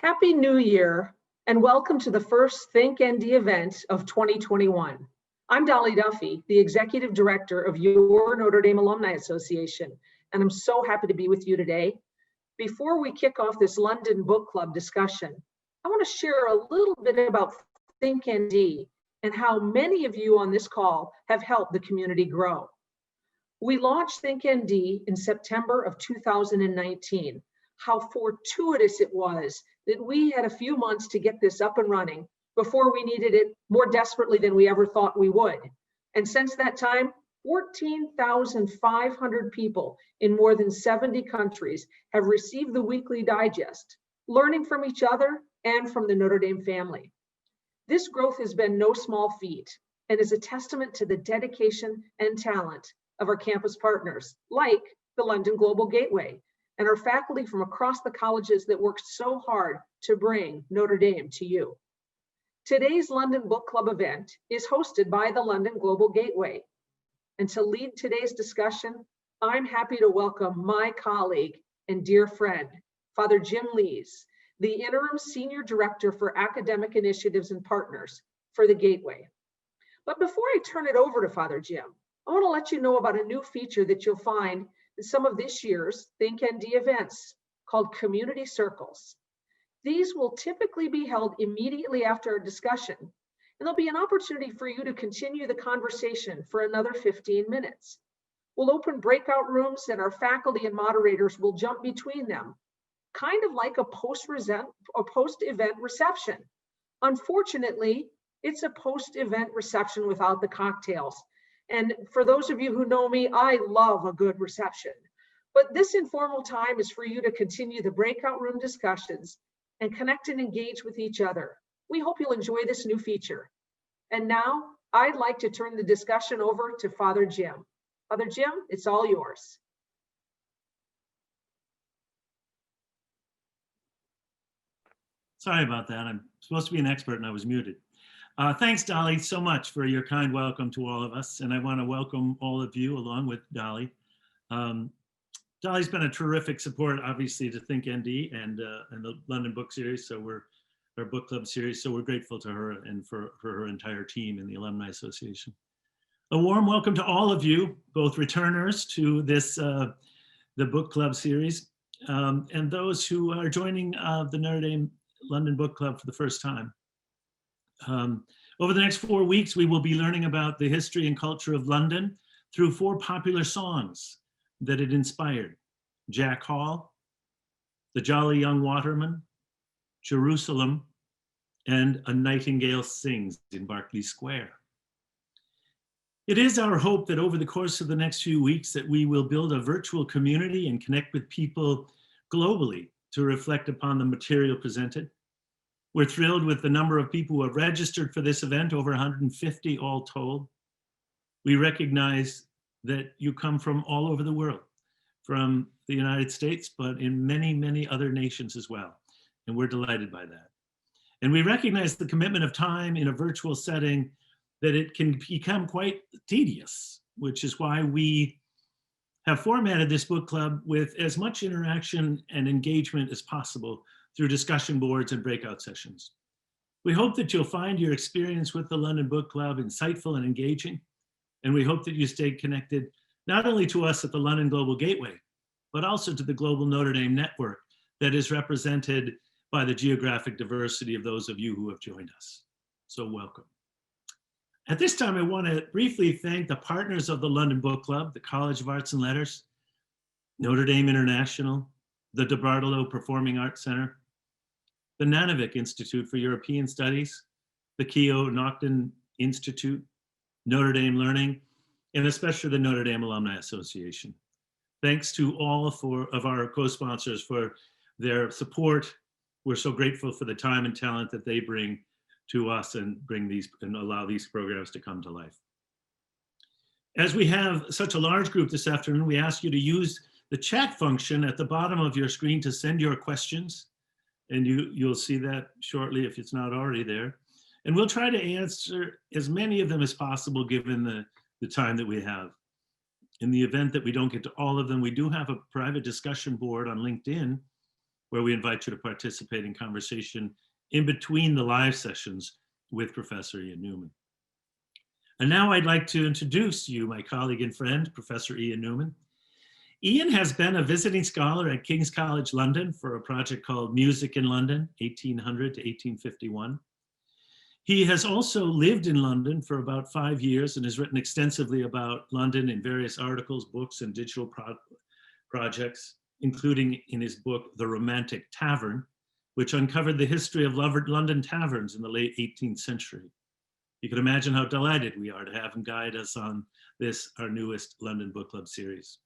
Happy New Year, and welcome to the first Think ND event of 2021. I'm Dolly Duffy, the Executive Director of your Notre Dame Alumni Association, and I'm so happy to be with you today. Before we kick off this London Book Club discussion, I want to share a little bit about Think ND and how many of you on this call have helped the community grow. We launched Think ND in September of 2019. How fortuitous it was that we had a few months to get this up and running before we needed it more desperately than we ever thought we would. And since that time, 14,500 people in more than 70 countries have received the weekly digest, learning from each other and from the Notre Dame family. This growth has been no small feat and is a testament to the dedication and talent of our campus partners, like the London Global Gateway, and our faculty from across the colleges that worked so hard to bring Notre Dame to you. Today's London Book Club event is hosted by the London Global Gateway. And to lead today's discussion, I'm happy to welcome my colleague and dear friend, Father Jim Lees, the Interim Senior Director for Academic Initiatives and Partners for the Gateway. But before I turn it over to Father Jim, I want to let you know about a new feature that you'll find in some of this year's Think ND events called Community Circles. These will typically be held immediately after a discussion, and there'll be an opportunity for you to continue the conversation for another 15 minutes. We'll open breakout rooms and our faculty and moderators will jump between them, kind of like a post-event reception. Unfortunately, it's a post-event reception without the cocktails. And for those of you who know me, I love a good reception. But this informal time is for you to continue the breakout room discussions and connect and engage with each other. We hope you'll enjoy this new feature. And now I'd like to turn the discussion over to Father Jim. Father Jim, it's all yours. Sorry about that. I'm supposed to be an expert and I was muted. Thanks, Dolly, so much for your kind welcome to all of us. And I want to welcome all of you along with Dolly. Dolly's been a terrific support, obviously, to Think ND and the London Book Series, our book club series. So we're grateful to her and for her entire team in the Alumni Association. A warm welcome to all of you, both returners to this, the book club series, and those who are joining the Notre Dame London Book Club for the first time. Over the next 4 weeks, we will be learning about the history and culture of London through 4 popular songs that it inspired: Jack Hall, The Jolly Young Waterman, Jerusalem, and A Nightingale Sings in Barkley Square. It is our hope that over the course of the next few weeks that we will build a virtual community and connect with people globally to reflect upon the material presented. We're thrilled with the number of people who have registered for this event, over 150 all told. We recognize that you come from all over the world, from the United States, but in many, many other nations as well. And we're delighted by that. And we recognize the commitment of time in a virtual setting, that it can become quite tedious, which is why we have formatted this book club with as much interaction and engagement as possible through discussion boards and breakout sessions. We hope that you'll find your experience with the London Book Club insightful and engaging, and we hope that you stay connected not only to us at the London Global Gateway, but also to the global Notre Dame network that is represented by the geographic diversity of those of you who have joined us. So welcome. At this time, I want to briefly thank the partners of the London Book Club, the College of Arts and Letters, Notre Dame International, the de Bartolo Performing Arts Center, the Nanovic Institute for European Studies, the Keough-Naughton Institute, Notre Dame Learning, and especially the Notre Dame Alumni Association. Thanks to all of our co-sponsors for their support. We're so grateful for the time and talent that they bring to us and allow these programs to come to life. As we have such a large group this afternoon, we ask you to use the chat function at the bottom of your screen to send your questions. And you'll see that shortly if it's not already there. And we'll try to answer as many of them as possible given the time that we have. In the event that we don't get to all of them, we do have a private discussion board on LinkedIn where we invite you to participate in conversation in between the live sessions with Professor Ian Newman. And now I'd like to introduce you, my colleague and friend, Professor Ian Newman. Ian has been a visiting scholar at King's College London for a project called Music in London, 1800 to 1851. He has also lived in London for about 5 years and has written extensively about London in various articles, books, and digital projects, including in his book, The Romantic Tavern, which uncovered the history of London taverns in the late 18th century. You can imagine how delighted we are to have him guide us on this, our newest London Book Club series.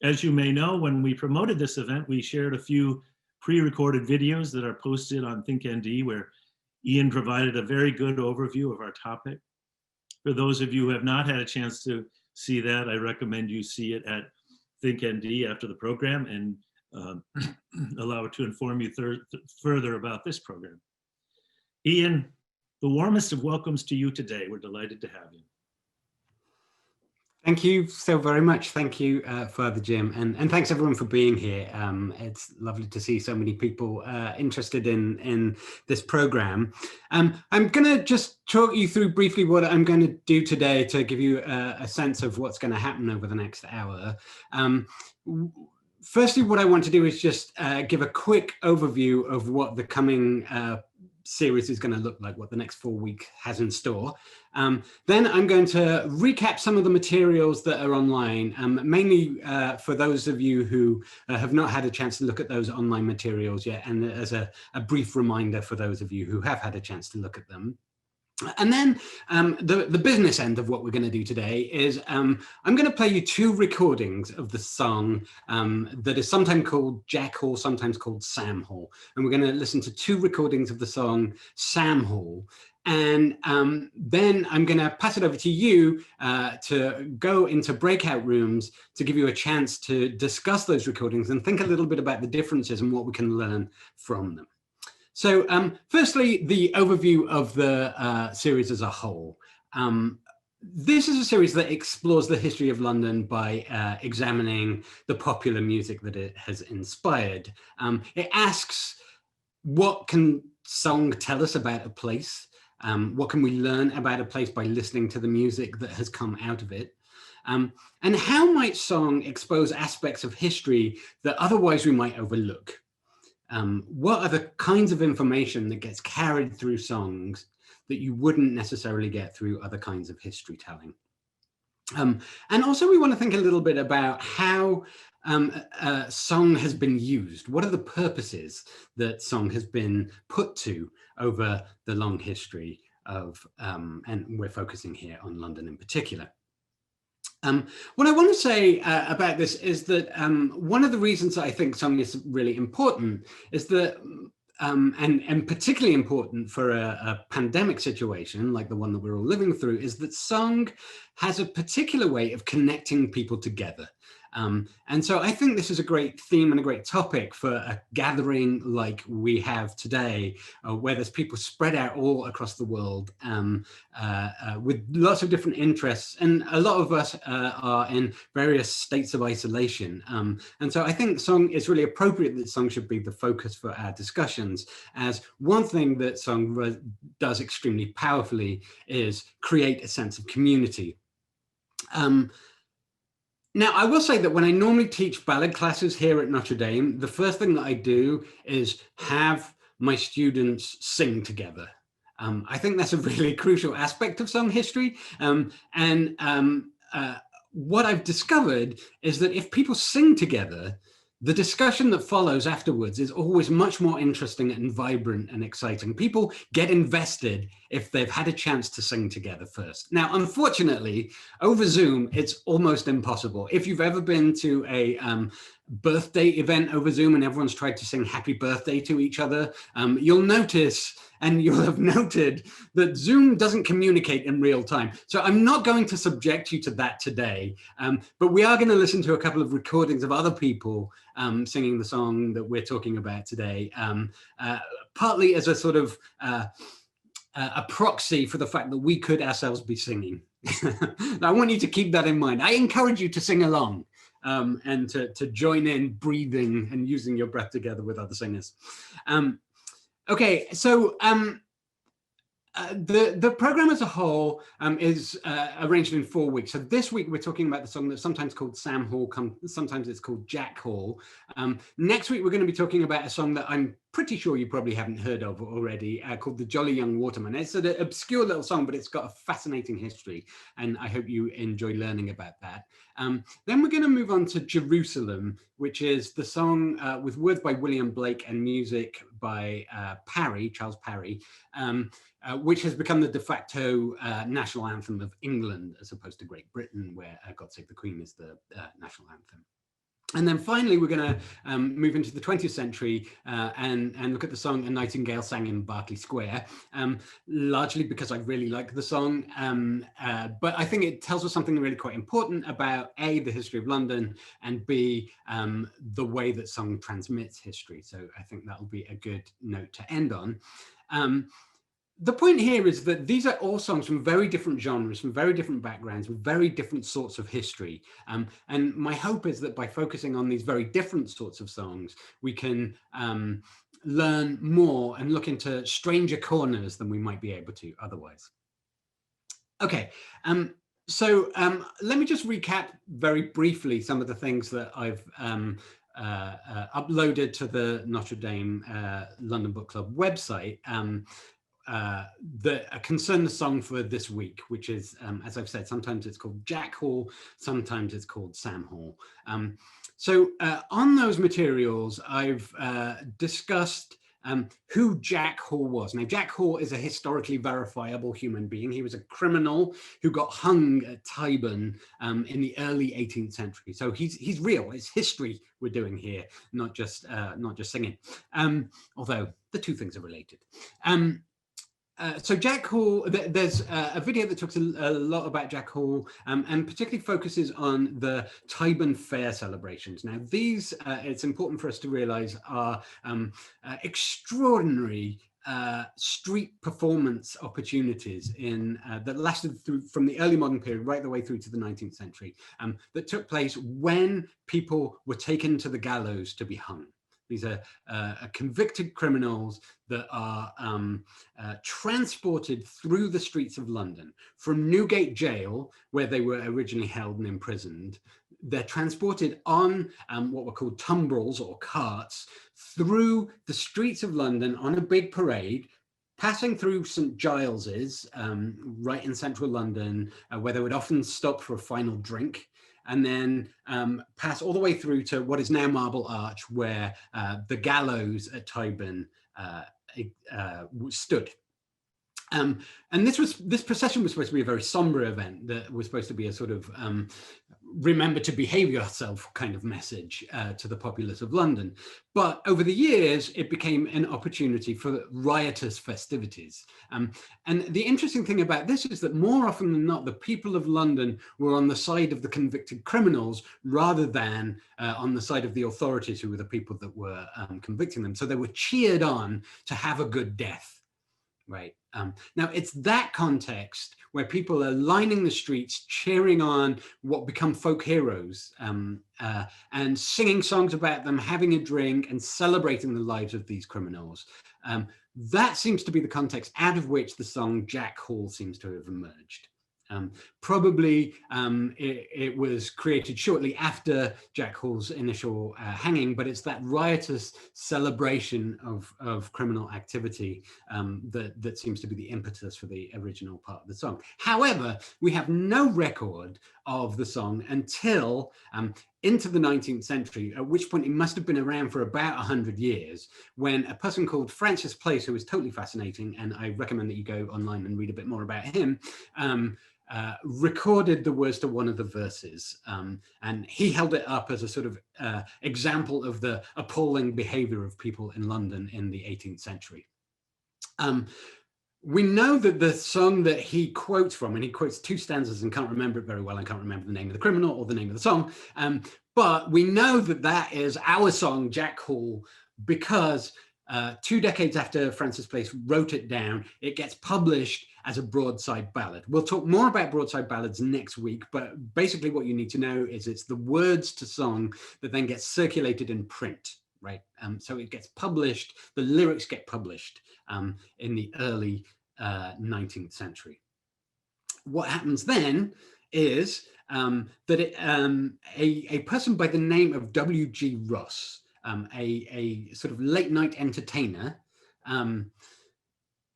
As you may know, when we promoted this event, we shared a few pre-recorded videos that are posted on ThinkND, where Ian provided a very good overview of our topic. For those of you who have not had a chance to see that, I recommend you see it at ThinkND after the program and allow it to inform you further about this program. Ian, the warmest of welcomes to you today. We're delighted to have you. Thank you so very much. Thank you, Father Jim, and thanks everyone for being here. It's lovely to see so many people interested in this program. I'm going to just talk you through briefly what I'm going to do today to give you a sense of what's going to happen over the next hour. Firstly, what I want to do is just give a quick overview of what the coming series is going to look like, what the next 4 weeks has in store. Then I'm going to recap some of the materials that are online, mainly for those of you who have not had a chance to look at those online materials yet, and as a brief reminder for those of you who have had a chance to look at them. And then the business end of what we're going to do today is I'm going to play you 2 recordings of the song that is sometimes called Jack Hall, sometimes called Sam Hall. And we're going to listen to 2 recordings of the song Sam Hall. And then I'm going to pass it over to you to go into breakout rooms to give you a chance to discuss those recordings and think a little bit about the differences and what we can learn from them. So firstly, the overview of the series as a whole. This is a series that explores the history of London by examining the popular music that it has inspired. It asks, what can song tell us about a place? What can we learn about a place by listening to the music that has come out of it? And how might song expose aspects of history that otherwise we might overlook? What are the kinds of information that gets carried through songs that you wouldn't necessarily get through other kinds of history telling? And also we want to think a little bit about how song has been used. What are the purposes that song has been put to over the long history of, and we're focusing here on London in particular. What I want to say about this is that one of the reasons that I think song is really important is that, and particularly important for a pandemic situation like the one that we're all living through, is that song has a particular way of connecting people together. And so I think this is a great theme and a great topic for a gathering like we have today, where there's people spread out all across the world with lots of different interests. And a lot of us are in various states of isolation. And so I think song is really appropriate that song should be the focus for our discussions, as one thing that song does extremely powerfully is create a sense of community. Now, I will say that when I normally teach ballad classes here at Notre Dame, the first thing that I do is have my students sing together. I think that's a really crucial aspect of song history. What I've discovered is that if people sing together, the discussion that follows afterwards is always much more interesting and vibrant and exciting. People get invested if they've had a chance to sing together first. Now, unfortunately, over Zoom, it's almost impossible. If you've ever been to a birthday event over Zoom and everyone's tried to sing happy birthday to each other, you'll notice, and you'll have noted, that Zoom doesn't communicate in real time. So I'm not going to subject you to that today, but we are going to listen to a couple of recordings of other people singing the song that we're talking about today, partly as a sort of a proxy for the fact that we could ourselves be singing. I want you to keep that in mind. I encourage you to sing along. and to join in breathing and using your breath together with other singers. Okay, so the program as a whole is arranged in 4 weeks. So this week we're talking about the song that's sometimes called Sam Hall, sometimes it's called Jack Hall. Next week we're going to be talking about a song that I'm pretty sure you probably haven't heard of already, called The Jolly Young Waterman. It's an obscure little song, but it's got a fascinating history, and I hope you enjoy learning about that. Then we're going to move on to Jerusalem, which is the song with words by William Blake and music by Charles Parry, which has become the de facto national anthem of England, as opposed to Great Britain, where God Save the Queen is the national anthem. And then finally, we're going to move into the 20th century and look at the song A Nightingale Sang in Berkeley Square, largely because I really like the song. But I think it tells us something really quite important about A, the history of London, and B, the way that song transmits history. So I think that'll be a good note to end on. The point here is that these are all songs from very different genres, from very different backgrounds, with very different sorts of history. And my hope is that by focusing on these very different sorts of songs, we can learn more and look into stranger corners than we might be able to otherwise. Okay, so let me just recap very briefly some of the things that I've uploaded to the Notre Dame London Book Club website that concern the song for this week, which is, as I've said, sometimes it's called Jack Hall, sometimes it's called Sam Hall. So on those materials, I've discussed who Jack Hall was. Now, Jack Hall is a historically verifiable human being. He was a criminal who got hung at Tyburn in the early 18th century. So he's real. It's history we're doing here, not just singing. Although the two things are related. So Jack Hall, there's a video that talks a lot about Jack Hall and particularly focuses on the Tyburn Fair celebrations. Now these, it's important for us to realize, are extraordinary street performance opportunities that lasted from the early modern period right the way through to the 19th century, that took place when people were taken to the gallows to be hung. These are convicted criminals that are transported through the streets of London from Newgate Jail, where they were originally held and imprisoned. They're transported on what were called tumbrils or carts through the streets of London on a big parade, passing through St. Giles's, right in central London, where they would often stop for a final drink, and then pass all the way through to what is now Marble Arch, where the gallows at Tyburn stood. And this procession was supposed to be a very somber event that was supposed to be a sort of remember to behave yourself kind of message to the populace of London. But over the years, it became an opportunity for riotous festivities. And the interesting thing about this is that more often than not, the people of London were on the side of the convicted criminals rather than on the side of the authorities, who were the people that were convicting them. So they were cheered on to have a good death. Right. Now, it's that context where people are lining the streets, cheering on what become folk heroes, and singing songs about them, having a drink and celebrating the lives of these criminals. That seems to be the context out of which the song Jack Hall seems to have emerged. Probably it was created shortly after Jack Hall's initial hanging, but it's that riotous celebration of criminal activity that seems to be the impetus for the original part of the song. However, we have no record of the song until into the 19th century, at which point it must have been around for about 100 years, when a person called Francis Place, who was totally fascinating, and I recommend that you go online and read a bit more about him, recorded the words to one of the verses, and he held it up as a sort of example of the appalling behavior of people in London in the 18th century. We know that the song that he quotes from, and he quotes two stanzas and can't remember it very well, and can't remember the name of the criminal or the name of the song, but we know that that is our song, Jack Hall, because 2 decades after Francis Place wrote it down, it gets published as a broadside ballad. We'll talk more about broadside ballads next week, but basically what you need to know is it's the words to song that then gets circulated in print, right? So it gets published, the lyrics get published in the early 19th century. What happens then is that a person by the name of W.G. Ross, a sort of late night entertainer,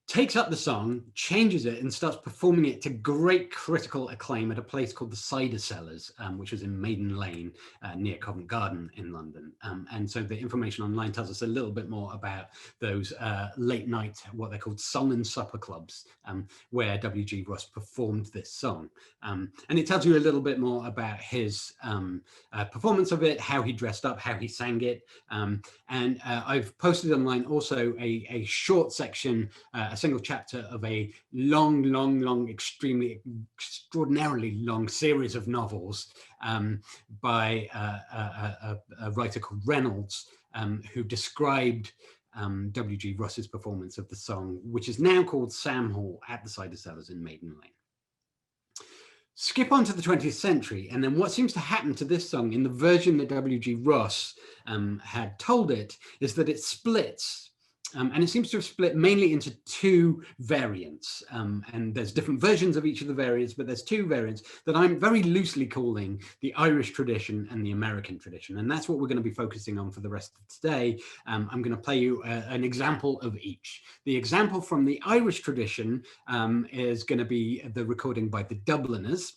takes up the song, changes it, and starts performing it to great critical acclaim at a place called the Cider Cellars, which was in Maiden Lane near Covent Garden in London. And so the information online tells us a little bit more about those late night, what they're called song and supper clubs, where W.G. Ross performed this song. And it tells you a little bit more about his performance of it, how he dressed up, how he sang it. And I've posted online also a short section, a single chapter of a long, extraordinarily long series of novels by a writer called Reynolds, who described W.G. Ross's performance of the song, which is now called Sam Hall at the Cider Cellars in Maiden Lane. Skip on to the 20th century, and then what seems to happen to this song in the version that W.G. Ross had told it is that it splits. And it seems to have split mainly into two variants. And there's different versions of each of the variants, but there's two variants that I'm very loosely calling the Irish tradition and the American tradition. And that's what we're going to be focusing on for the rest of today. I'm going to play you an example of each. The example from the Irish tradition is going to be the recording by the Dubliners.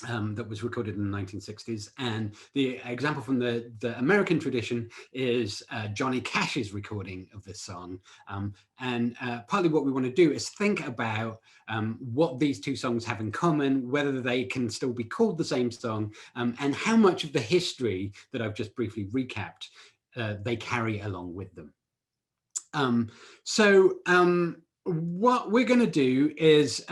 That was recorded in the 1960s, and the example from the American tradition is Johnny Cash's recording of this song. And partly what we want to do is think about what these two songs have in common, whether they can still be called the same song, and how much of the history that I've just briefly recapped they carry along with them. What we're going to do is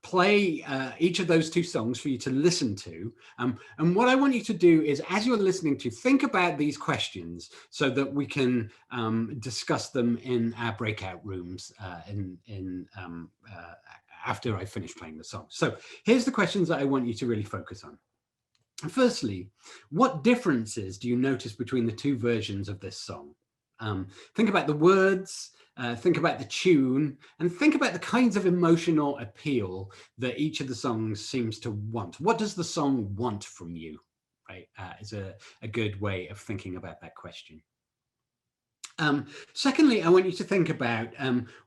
play each of those two songs for you to listen to. And what I want you to do is, as you're listening to, think about these questions so that we can discuss them in our breakout rooms after I finish playing the song. So here's the questions that I want you to really focus on. Firstly, what differences do you notice between the two versions of this song? Think about the words, think about the tune, and think about the kinds of emotional appeal that each of the songs seems to want. What does the song want from you, right? Is a good way of thinking about that question. Secondly, I want you to think about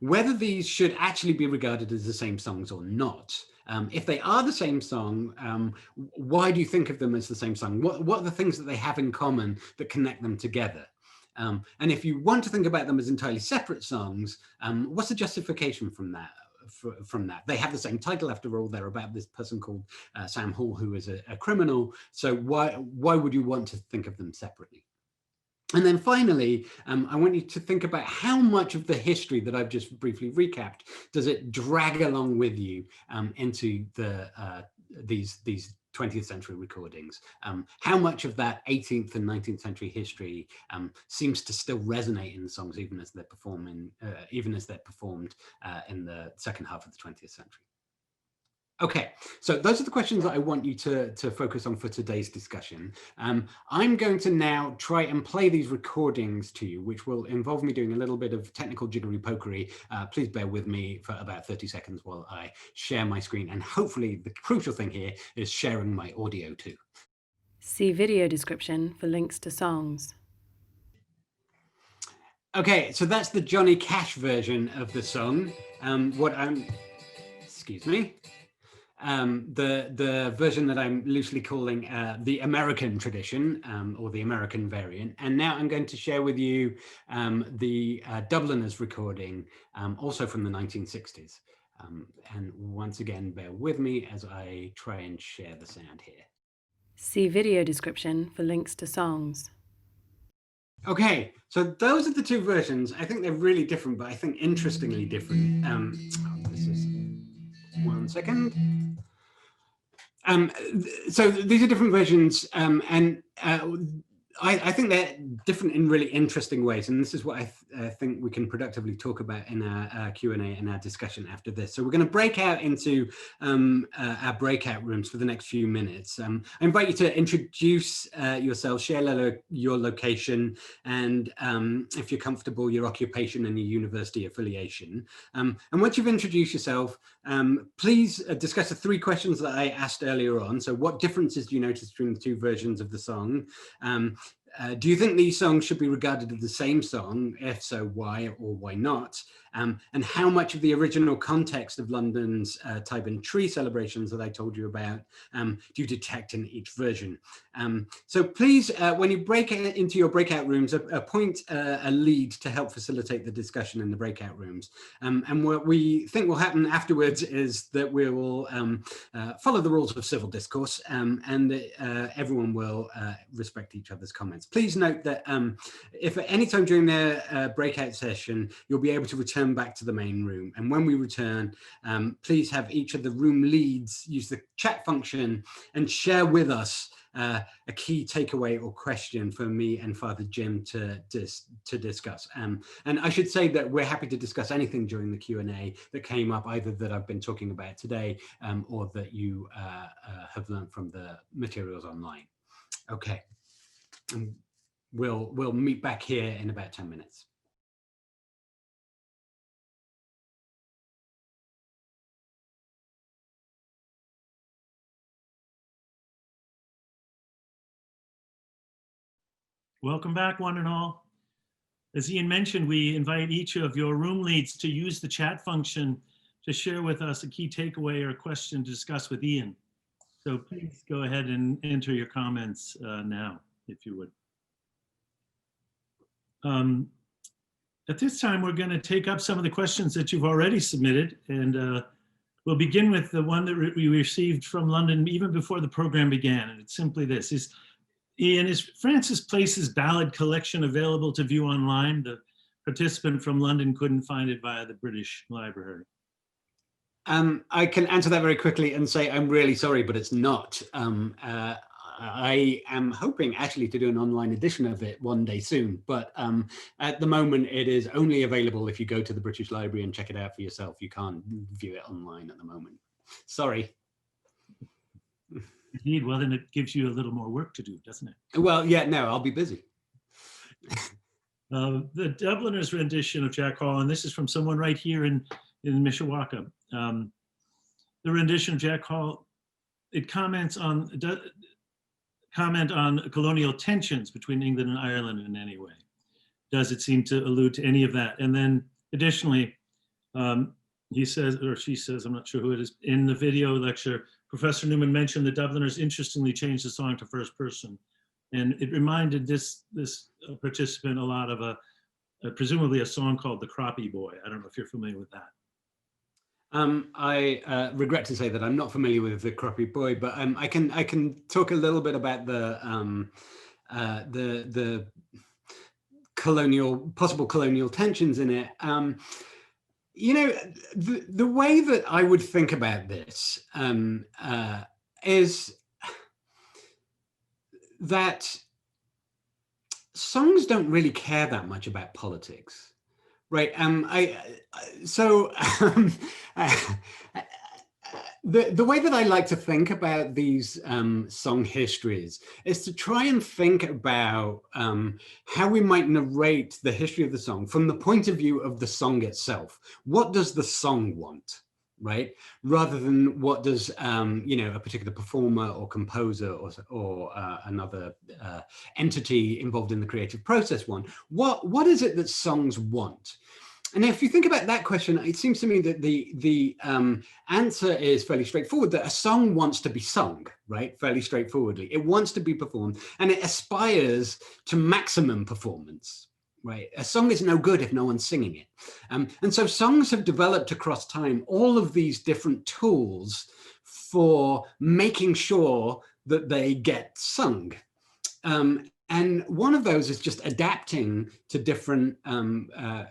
whether these should actually be regarded as the same songs or not. If they are the same song, why do you think of them as the same song? What are the things that they have in common that connect them together? And if you want to think about them as entirely separate songs, what's the justification from that? They have the same title, after all. They're about this person called Sam Hall, who is a criminal. So why would you want to think of them separately? And then finally, I want you to think about how much of the history that I've just briefly recapped does it drag along with you into these 20th century recordings. How much of that 18th and 19th century history seems to still resonate in the songs, even as they're performed in the second half of the 20th century. Okay, so those are the questions that I want you to focus on for today's discussion. I'm going to now try and play these recordings to you, which will involve me doing a little bit of technical jiggery-pokery. Please bear with me for about 30 seconds while I share my screen. And hopefully the crucial thing here is sharing my audio too. See video description for links to songs. Okay, so that's the Johnny Cash version of the song. Excuse me. The version that I'm loosely calling the American tradition, or the American variant. And now I'm going to share with you the Dubliners recording, also from the 1960s. And once again, bear with me as I try and share the sound here. See video description for links to songs. Okay, so those are the two versions. I think they're really different, but I think interestingly different. This is 1 second. So these are different versions, and I think they're different in really interesting ways, and this is what I think we can productively talk about in our Q&A and our discussion after this. So we're going to break out into our breakout rooms for the next few minutes. I invite you to introduce yourself, share your location, and if you're comfortable, your occupation and your university affiliation. And once you've introduced yourself, please discuss the 3 questions that I asked earlier on. So what differences do you notice between the 2 versions of the song? Do you think these songs should be regarded as the same song? If so, why or why not? And how much of the original context of London's Tyburn Tree celebrations that I told you about do you detect in each version? So please, when you break into your breakout rooms, appoint a lead to help facilitate the discussion in the breakout rooms. And what we think will happen afterwards is that we will follow the rules of civil discourse, and everyone will respect each other's comments. Please note that if at any time during the breakout session, you'll be able to return back to the main room. And when we return, please have each of the room leads use the chat function and share with us a key takeaway or question for me and Father Jim to discuss. And I should say that we're happy to discuss anything during the Q&A that came up, either that I've been talking about today or that you have learned from the materials online. Okay, we'll meet back here in about 10 minutes. Welcome back, one and all. As Ian mentioned, we invite each of your room leads to use the chat function to share with us a key takeaway or a question to discuss with Ian. So please go ahead and enter your comments now, if you would. At this time, we're going to take up some of the questions that you've already submitted, and we'll begin with the one that we received from London even before the program began, and it's simply this. Ian, is Francis Place's ballad collection available to view online? The participant from London couldn't find it via the British Library. I can answer that very quickly and say I'm really sorry, but it's not. I am hoping actually to do an online edition of it one day soon, but at the moment it is only available if you go to the British Library and check it out for yourself. You can't view it online at the moment. Sorry. Indeed, well then it gives you a little more work to do, doesn't it? Well, yeah, no, I'll be busy. The Dubliners rendition of Jack Hall, and this is from someone right here in Mishawaka. The rendition of Jack Hall, it comments on colonial tensions between England and Ireland in any way. Does it seem to allude to any of that? And then additionally, he says, or she says, I'm not sure who it is, in the video lecture, Professor Newman mentioned the Dubliners interestingly changed the song to first person. And it reminded this participant a lot of presumably a song called The Crappie Boy. I don't know if you're familiar with that. I regret to say that I'm not familiar with The Crappie Boy, but I can talk a little bit about the possible colonial tensions in it. You know, the way that I would think about this is that songs don't really care that much about politics, right? The way that I like to think about these song histories is to try and think about how we might narrate the history of the song from the point of view of the song itself. What does the song want, right? Rather than what does you know, a particular performer or composer or another entity involved in the creative process want. What is it that songs want? And if you think about that question, it seems to me that the answer is fairly straightforward, that a song wants to be sung, right? Fairly straightforwardly. It wants to be performed and it aspires to maximum performance, right? A song is no good if no one's singing it. And so songs have developed across time all of these different tools for making sure that they get sung. And one of those is just adapting to different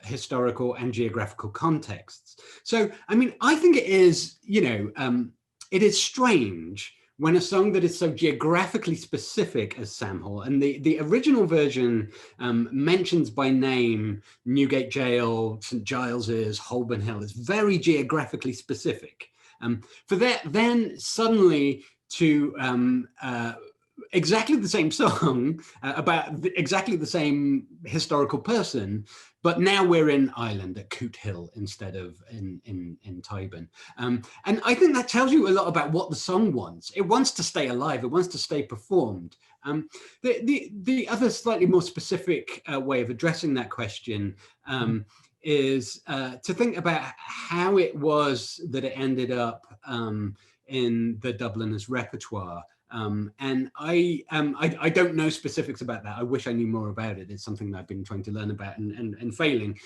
historical and geographical contexts. So, I mean, I think it is, you know, it is strange when a song that is so geographically specific as Sam Hall, and the original version mentions by name Newgate Jail, St Giles's, Holborn Hill, it's very geographically specific. For that then suddenly to exactly the same song about exactly the same historical person, but now we're in Ireland at Coot Hill instead of in Tyburn. And I think that tells you a lot about what the song wants. It wants to stay alive. It wants to stay performed. The other slightly more specific way of addressing that question is to think about how it was that it ended up in the Dubliners' repertoire. And I don't know specifics about that. I wish I knew more about it. It's something that I've been trying to learn about and failing.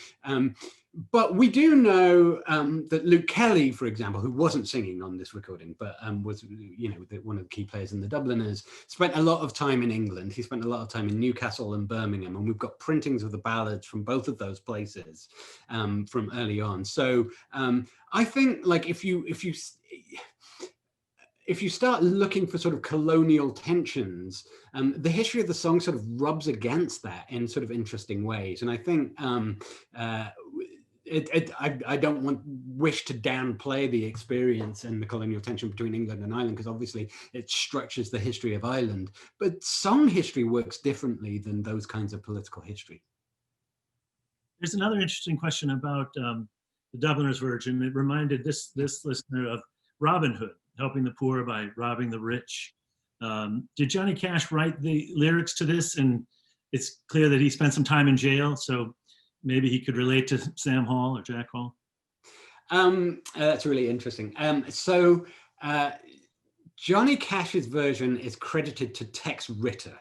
But we do know that Luke Kelly, for example, who wasn't singing on this recording, but was, you know, one of the key players in the Dubliners, spent a lot of time in England. He spent a lot of time in Newcastle and Birmingham, and we've got printings of the ballads from both of those places from early on. So I think, like, if you start looking for sort of colonial tensions, the history of the song sort of rubs against that in sort of interesting ways. And I think I don't wish to downplay the experience and the colonial tension between England and Ireland, because obviously it structures the history of Ireland. But song history works differently than those kinds of political history. There's another interesting question about the Dubliners version. It reminded this listener of Robin Hood, helping the poor by robbing the rich. Did Johnny Cash write the lyrics to this? And it's clear that he spent some time in jail, so maybe he could relate to Sam Hall or Jack Hall. That's really interesting. So Johnny Cash's version is credited to Tex Ritter.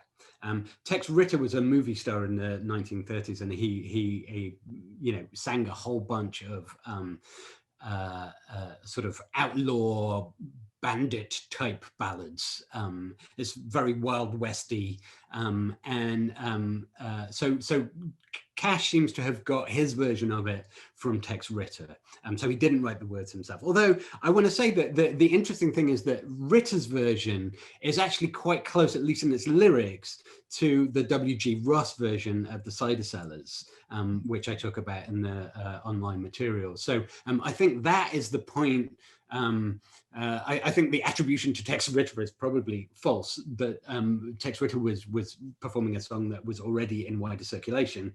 Tex Ritter was a movie star in the 1930s, and he you know, sang a whole bunch of sort of outlaw bandit type ballads. It's very Wild Westy, so Cash seems to have got his version of it from Tex Ritter. So he didn't write the words himself. Although I want to say that the interesting thing is that Ritter's version is actually quite close, at least in its lyrics, to the W.G. Ross version of the Cider Cellars, which I talk about in the online material. So I think that is the point. I think the attribution to Tex Ritter is probably false, but Tex Ritter was performing a song that was already in wider circulation.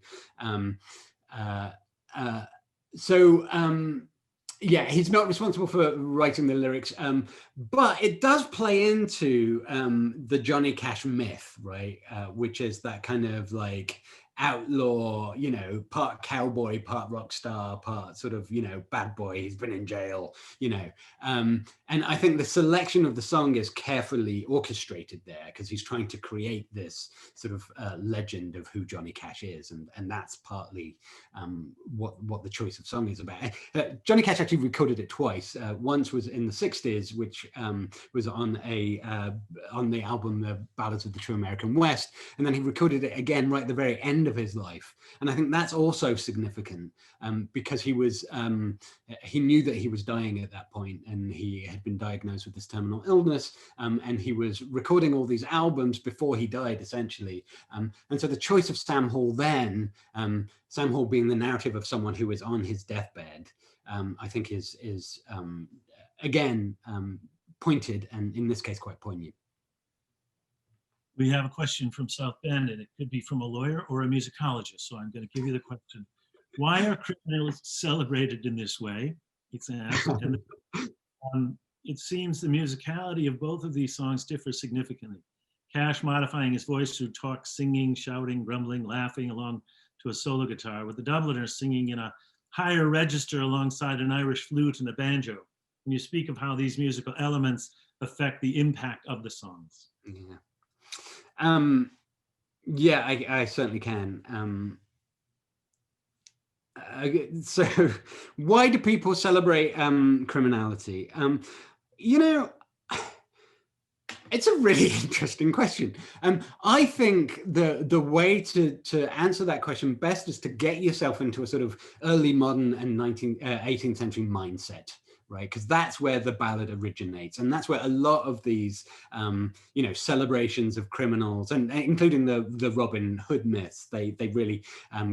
Yeah, he's not responsible for writing the lyrics, but it does play into the Johnny Cash myth, right? Which is that kind of like outlaw, you know, part cowboy, part rock star, part sort of, you know, bad boy. He's been in jail, you know. And I think the selection of the song is carefully orchestrated there, because he's trying to create this sort of legend of who Johnny Cash is, and that's partly what the choice of song is about. Johnny Cash actually recorded it twice. Once was in the 60s, which was on the album The Ballads of the True American West, and then he recorded it again right at the very end of his life. And I think that's also significant, because he knew that he was dying at that point, and he had been diagnosed with this terminal illness, and he was recording all these albums before he died, essentially. And so the choice of Sam Hall then, Sam Hall being the narrative of someone who is on his deathbed, I think is again pointed, and in this case quite poignant. We have a question from South Bend, and it could be from a lawyer or a musicologist. So I'm going to give you the question. Why are criminals celebrated in this way? It's asked. And it seems the musicality of both of these songs differ significantly. Cash modifying his voice through talk, singing, shouting, grumbling, laughing along to a solo guitar, with the Dubliners singing in a higher register alongside an Irish flute and a banjo. Can you speak of how these musical elements affect the impact of the songs? Yeah. Yeah, I certainly can. So why do people celebrate criminality? You know, it's a really interesting question. I think the way to answer that question best is to get yourself into a sort of early modern and 18th century mindset, right? Because that's where the ballad originates, and that's where a lot of these, you know, celebrations of criminals, and including the Robin Hood myths, they really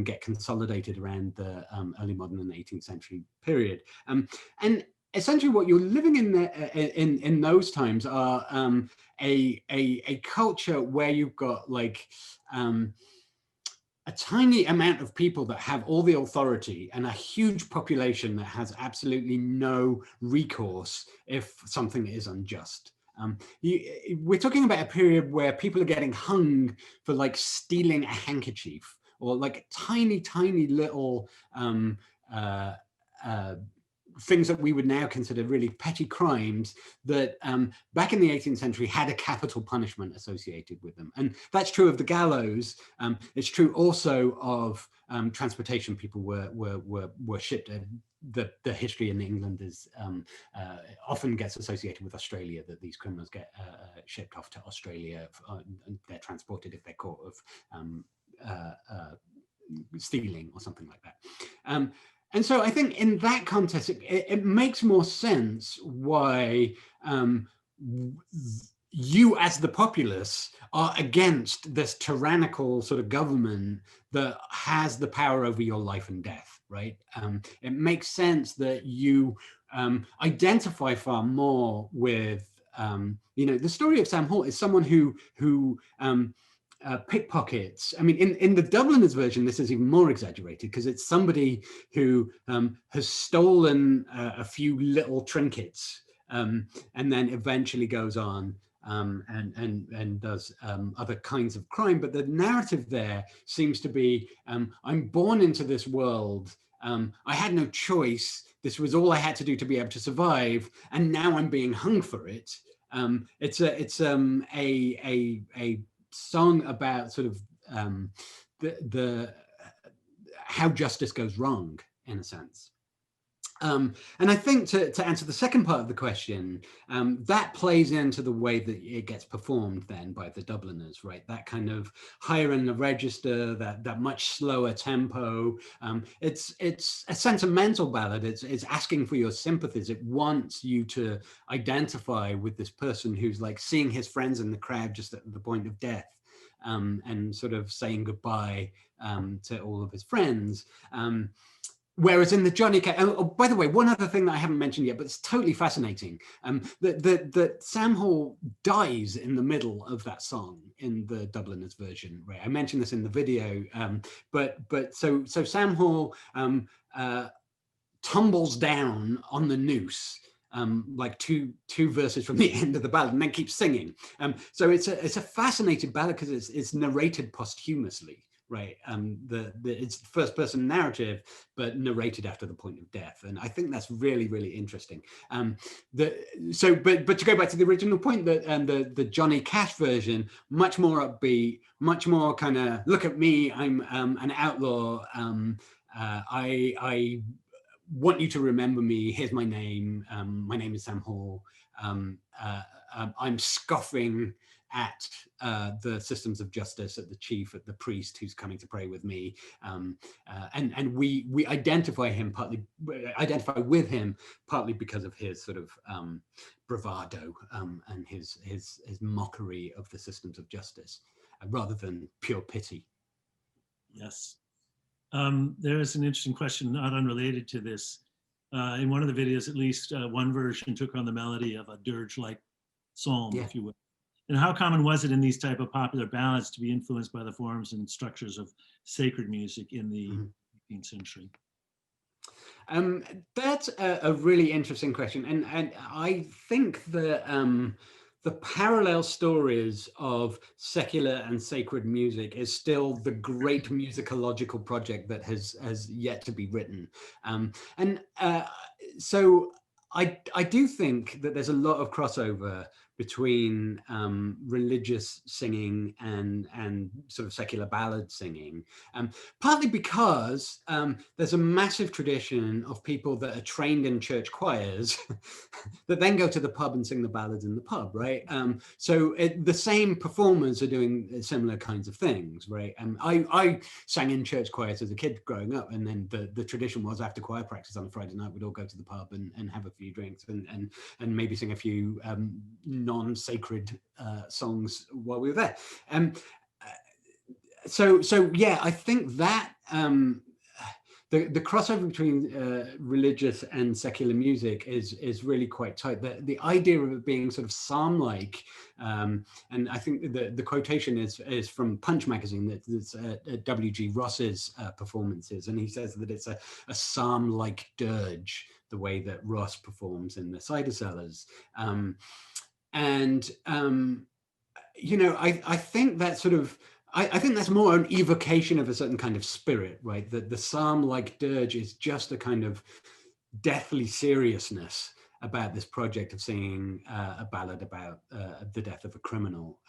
get consolidated around the early modern and 18th century period. And essentially, what you're living in those times are a culture where you've got like a tiny amount of people that have all the authority and a huge population that has absolutely no recourse if something is unjust. We're talking about a period where people are getting hung for like stealing a handkerchief, or like tiny, tiny little things that we would now consider really petty crimes that back in the 18th century had a capital punishment associated with them. And that's true of the gallows. It's true also of transportation. People were shipped. The history in England is often gets associated with Australia, that these criminals get shipped off to Australia, and they're transported if they're caught of stealing or something like that. And so I think in that context, it makes more sense why you as the populace are against this tyrannical sort of government that has the power over your life and death, right? It makes sense that you identify far more with, you know, the story of Sam Hall is someone who pickpockets. I mean, in the Dubliners version, this is even more exaggerated because it's somebody who has stolen a few little trinkets and then eventually goes on and does other kinds of crime. But the narrative there seems to be, I'm born into this world. I had no choice. This was all I had to do to be able to survive, and now I'm being hung for it. It's a song about sort of the how justice goes wrong, in a sense. And I think to answer the second part of the question, that plays into the way that it gets performed then by the Dubliners, right? That kind of higher in the register, that much slower tempo. It's a sentimental ballad. It's asking for your sympathies. It wants you to identify with this person who's like seeing his friends in the crowd just at the point of death, and sort of saying goodbye to all of his friends. Whereas in the Johnny Cash, oh, by the way, one other thing that I haven't mentioned yet, but it's totally fascinating, that Sam Hall dies in the middle of that song in the Dubliners version, right? I mentioned this in the video, but so Sam Hall tumbles down on the noose, like two verses from the end of the ballad, and then keeps singing. So it's a fascinating ballad because it's narrated posthumously. Right, it's first person narrative, but narrated after the point of death, and I think that's really, really interesting. But to go back to the original point, that the Johnny Cash version, much more upbeat, much more kind of look at me, I'm an outlaw. I want you to remember me. Here's my name. My name is Sam Hall. I'm scoffing at the systems of justice, at the chief, at the priest who's coming to pray with me, and we identify with him partly because of his sort of bravado and his mockery of the systems of justice, rather than pure pity. Yes. There is an interesting question, not unrelated to this. In one of the videos, at least one version took on the melody of a dirge-like psalm, if you will. And how common was it in these type of popular ballads to be influenced by the forms and structures of sacred music in the 18th century? That's a really interesting question, and I think the parallel stories of secular and sacred music is still the great musicological project that has yet to be written, so I do think that there's a lot of crossover between religious singing and sort of secular ballad singing, partly because there's a massive tradition of people that are trained in church choirs that then go to the pub and sing the ballads in the pub, right? So the same performers are doing similar kinds of things, right? I sang in church choirs as a kid growing up, and then the tradition was after choir practice on a Friday night, we'd all go to the pub and have a few drinks and maybe sing a few non-sacred songs while we were there. So yeah, I think that the crossover between religious and secular music is really quite tight. The idea of it being sort of psalm-like, and I think the quotation is from Punch magazine, that's W.G. Ross's performances, and he says that it's a psalm-like dirge, the way that Ross performs in the Cider Cellars. You know, I think that sort of, I think that's more an evocation of a certain kind of spirit, right? That the psalm-like dirge is just a kind of deathly seriousness about this project of singing a ballad about the death of a criminal.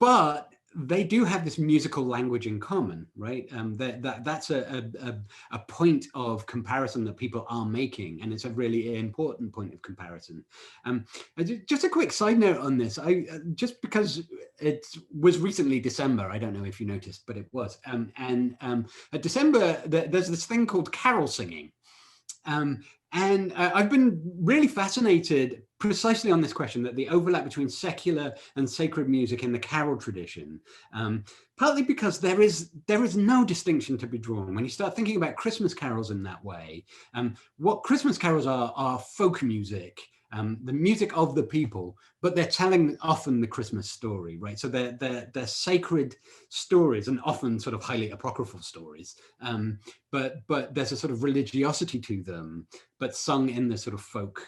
But they do have this musical language in common, right? That's a point of comparison that people are making, and it's a really important point of comparison. Just a quick side note on this, just because it was recently December, I don't know if you noticed, but it was. At December, there's this thing called carol singing. I've been really fascinated precisely on this question, that the overlap between secular and sacred music in the carol tradition, partly because there is no distinction to be drawn. When you start thinking about Christmas carols in that way, what Christmas carols are folk music, the music of the people, but they're telling often the Christmas story, right? So they're sacred stories, and often sort of highly apocryphal stories. But there's a sort of religiosity to them, but sung in the sort of folk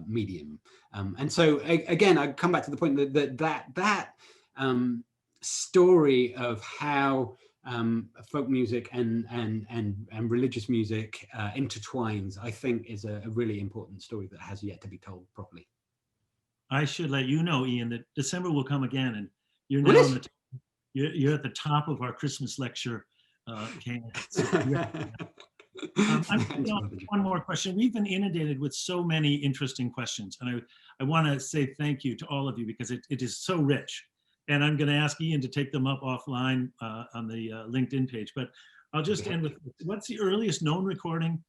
medium. And so again, I come back to the point that story of how folk music and religious music intertwines, I think, is a really important story that has yet to be told properly. I should let you know, Ian, that December will come again, and you're now on the you're at the top of our Christmas lecture candidates. One more question. We've been inundated with so many interesting questions, and I want to say thank you to all of you, because it is so rich. And I'm going to ask Ian to take them up offline on the LinkedIn page. But I'll just end with, what's the earliest known recording?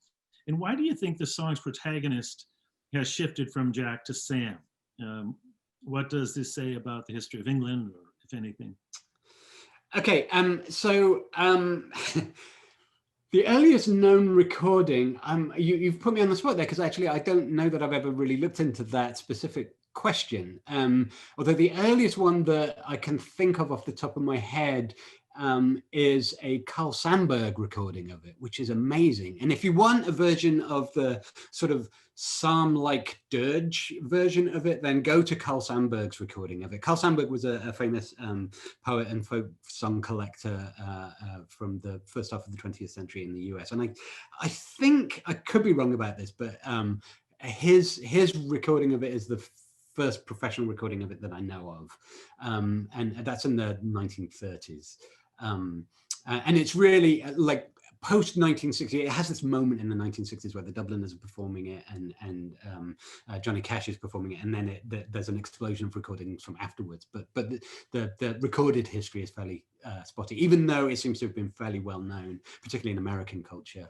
And why do you think the song's protagonist has shifted from Jack to Sam? What does this say about the history of England, or if anything? Okay, the earliest known recording, you've put me on the spot there, because actually I don't know that I've ever really looked into that specific question. Although the earliest one that I can think of off the top of my head is a Carl Sandburg recording of it, which is amazing. And if you want a version of the sort of psalm-like dirge version of it, then go to Carl Sandburg's recording of it. Carl Sandburg was a famous poet and folk song collector from the first half of the 20th century in the US. And I think, I could be wrong about this, but his recording of it is the first professional recording of it that I know of. And that's in the 1930s. And it's really like post 1960. It has this moment in the 1960s where the Dubliners are performing it, and Johnny Cash is performing it, and then there's an explosion of recordings from afterwards. But the recorded history is fairly spotty, even though it seems to have been fairly well known, particularly in American culture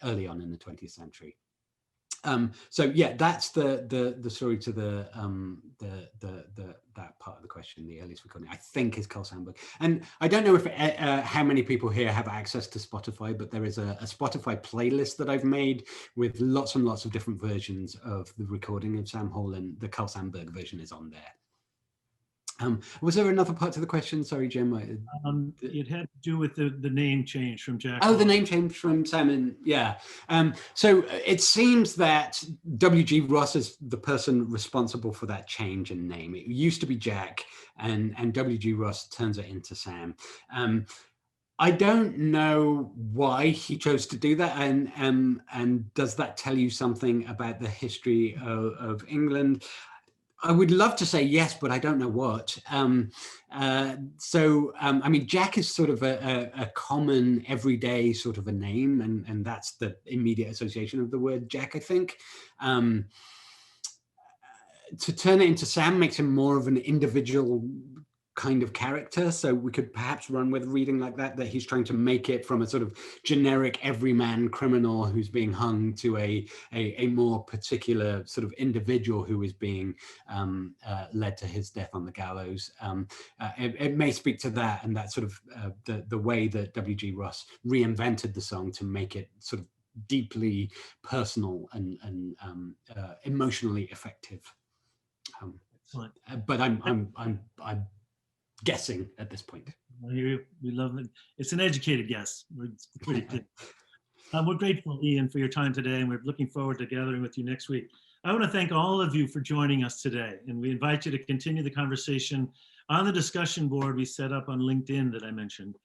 early on in the 20th century. So yeah, that's the story to that part of the question. The earliest recording, I think, is Carl Sandburg. And I don't know if how many people here have access to Spotify, but there is a Spotify playlist that I've made with lots and lots of different versions of the recording of Sam Hall, and the Carl Sandburg version is on there. Was there another part to the question? Sorry, Jim. It had to do with the name change from Jack. Oh, the name change from Sam, and yeah. So it seems that W.G. Ross is the person responsible for that change in name. It used to be Jack, and W.G. Ross turns it into Sam. I don't know why he chose to do that, and does that tell you something about the history of England? I would love to say yes, but I don't know what. I mean, Jack is sort of a common everyday sort of a name, and that's the immediate association of the word Jack, I think. To turn it into Sam makes him more of an individual kind of character, so we could perhaps run with reading like that he's trying to make it from a sort of generic everyman criminal who's being hung to a more particular sort of individual who is being led to his death on the gallows. It may speak to that, and that sort of the way that W.G. Ross reinvented the song to make it sort of deeply personal and emotionally effective. But I'm guessing at this point. We love it. It's an educated guess. We're pretty good. We're grateful, Ian, for your time today, and we're looking forward to gathering with you next week. I want to thank all of you for joining us today, and we invite you to continue the conversation on the discussion board we set up on LinkedIn that I mentioned.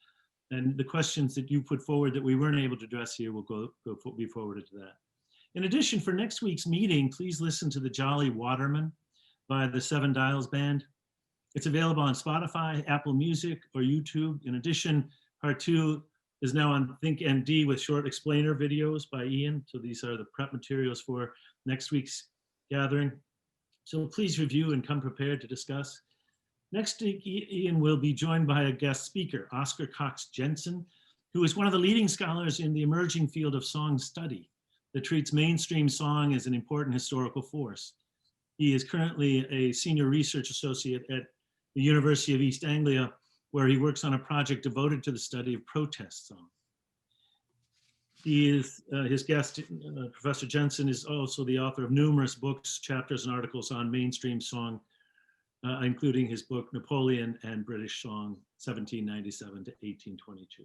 And the questions that you put forward that we weren't able to address here will be forwarded to that. In addition, for next week's meeting, please listen to the Jolly Waterman by the Seven Dials Band. It's available on Spotify, Apple Music, or YouTube. In addition, part 2 is now on ThinkMD with short explainer videos by Ian. So these are the prep materials for next week's gathering. So please review and come prepared to discuss. Next week, Ian will be joined by a guest speaker, Oscar Cox Jensen, who is one of the leading scholars in the emerging field of song study that treats mainstream song as an important historical force. He is currently a senior research associate at the University of East Anglia, where he works on a project devoted to the study of protest song. He is, his guest, Professor Jensen, is also the author of numerous books, chapters, and articles on mainstream song, including his book, Napoleon and British Song, 1797 to 1822,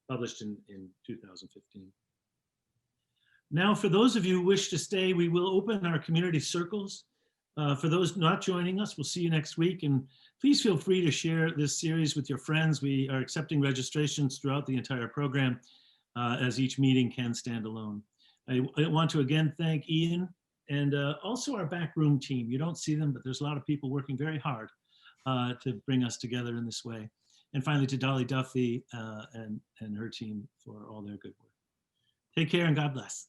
published in 2015. Now, for those of you who wish to stay, we will open our community circles. For those not joining us, we'll see you next week, and please feel free to share this series with your friends. We are accepting registrations throughout the entire program, as each meeting can stand alone. I want to again thank Ian and also our backroom team. You don't see them, but there's a lot of people working very hard to bring us together in this way. And finally to Dolly Duffy and her team for all their good work. Take care and God bless.